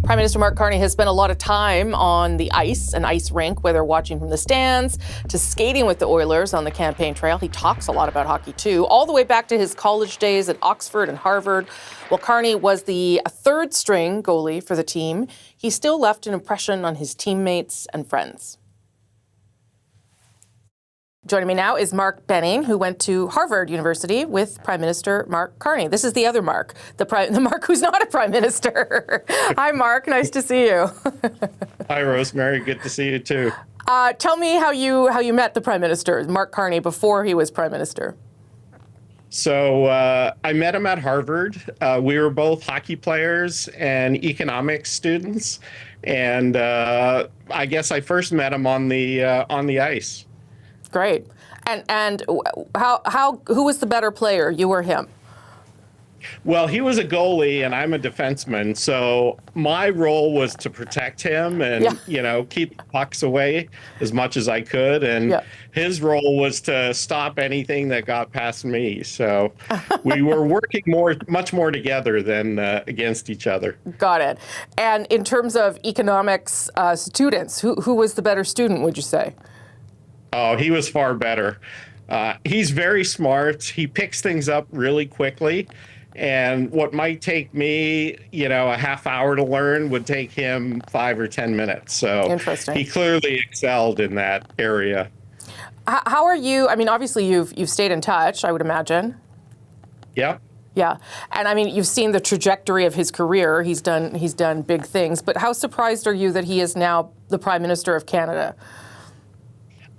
Prime Minister Mark Carney has spent a lot of time on the ice, an ice rink, whether watching from the stands to skating with the Oilers on the campaign trail. He talks a lot about hockey too, all the way back to his college days at Oxford and Harvard. While Carney was the third string goalie for the team, he still left an impression on his teammates and friends. Joining me now is Mark Benning, who went to Harvard University with Prime Minister Mark Carney. This is the other Mark, the Mark who's not a Prime Minister. Hi, Mark. Nice to see you. Hi, Rosemary. Good to see you, too. Tell me how you met the Prime Minister, Mark Carney, before he was Prime Minister. So I met him at Harvard. We were both hockey players and economics students. And I guess I first met him on the ice. Great. And who was the better player, you or him? Well, he was a goalie and I'm a defenseman, so my role was to protect him and keep pucks away as much as I could, and his role was to stop anything that got past me. So we were working much more together than against each other. Got it. And in terms of economics students, who was the better student, would you say? Oh, he was far better. He's very smart. He picks things up really quickly. And what might take me, a half hour to learn would take him 5 or 10 minutes. So he clearly excelled in that area. How are you? I mean, obviously you've stayed in touch, I would imagine. Yeah. Yeah. And I mean, you've seen the trajectory of his career. He's done big things. But how surprised are you that he is now the Prime Minister of Canada?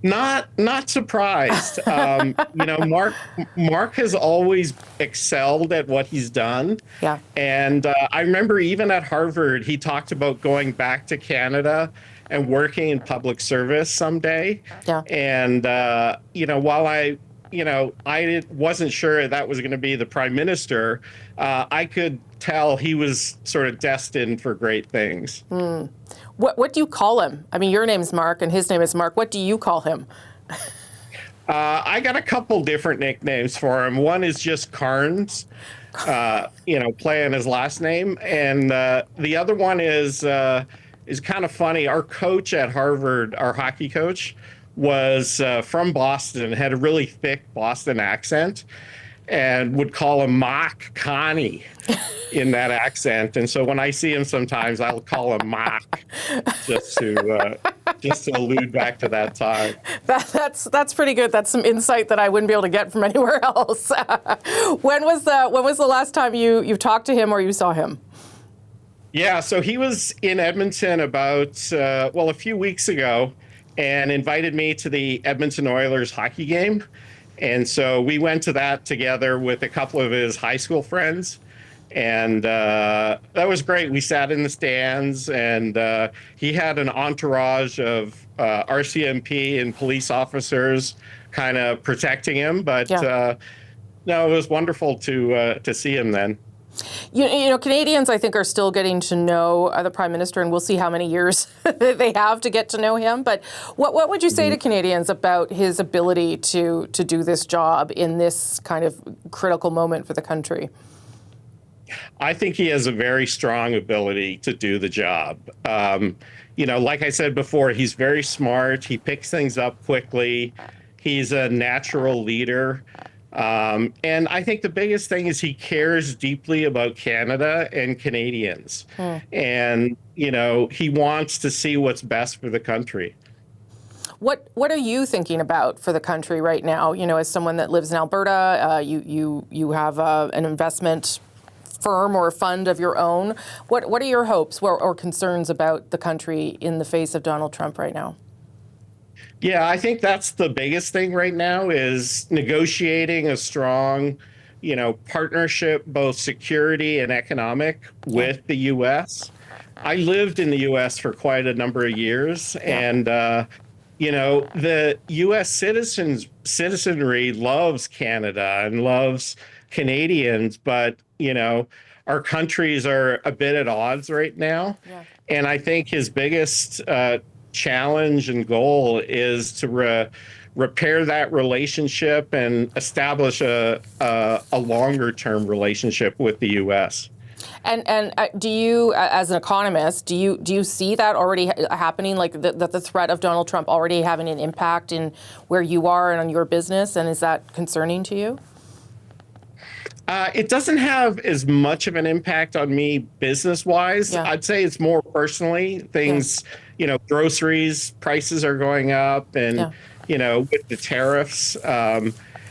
Not surprised. Mark has always excelled at what he's done. Yeah. And I remember even at Harvard, he talked about going back to Canada and working in public service someday. Yeah. And, while I wasn't sure that was going to be the Prime Minister, I could tell he was sort of destined for great things. Mm. What do you call him? I mean, your name's Mark and his name is Mark. What do you call him? I got a couple different nicknames for him. One is just Carnes, playing his last name. And the other one is kind of funny. Our coach at Harvard, our hockey coach, was from Boston, had a really thick Boston accent, and would call him Mark Carney in that accent. And so when I see him sometimes, I'll call him Mark just to allude back to that time. That's pretty good. That's some insight that I wouldn't be able to get from anywhere else. When was the last time you talked to him or you saw him? Yeah, so he was in Edmonton about, a few weeks ago, and invited me to the Edmonton Oilers hockey game. And so we went to that together with a couple of his high school friends. And that was great. We sat in the stands, and he had an entourage of RCMP and police officers kind of protecting him. But it was wonderful to see him then. Canadians, I think, are still getting to know the Prime Minister, and we'll see how many years they have to get to know him. But what would you say to Canadians about his ability to do this job in this kind of critical moment for the country? I think he has a very strong ability to do the job. Like I said before, he's very smart. He picks things up quickly. He's a natural leader. And I think the biggest thing is he cares deeply about Canada and Canadians. And, he wants to see what's best for the country. What are you thinking about for the country right now? As someone that lives in Alberta, you have an investment firm or a fund of your own. What are your hopes or concerns about the country in the face of Donald Trump right now? Yeah, I think that's the biggest thing right now is negotiating a strong, partnership, both security and economic, with the U.S. I lived in the U.S. for quite a number of years, and the U.S. citizenry loves Canada and loves Canadians, but our countries are a bit at odds right now, and I think his biggest challenge and goal is to repair that relationship and establish a longer term relationship with the U.S. And do you, as an economist, do you see that already happening, like the threat of Donald Trump already having an impact in where you are and on your business? And is that concerning to you? It doesn't have as much of an impact on me business-wise. Yeah. I'd say it's more personally. Things, groceries prices are going up, and with the tariffs,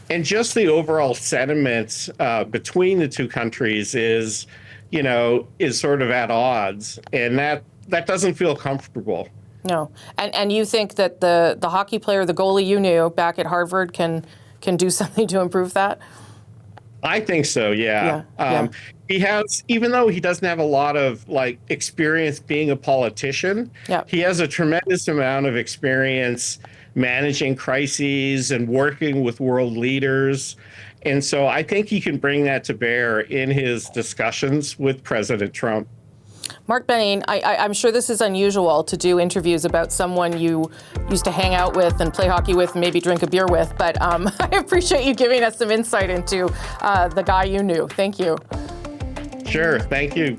and just the overall sentiment between the two countries is sort of at odds, and that doesn't feel comfortable. No, and you think that the hockey player, the goalie you knew back at Harvard, can do something to improve that? I think so, yeah. He has, even though he doesn't have a lot of experience being a politician, he has a tremendous amount of experience managing crises and working with world leaders. And so I think he can bring that to bear in his discussions with President Trump. Mark Benning, I'm sure this is unusual to do interviews about someone you used to hang out with and play hockey with and maybe drink a beer with, but I appreciate you giving us some insight into the guy you knew. Thank you. Sure. Thank you.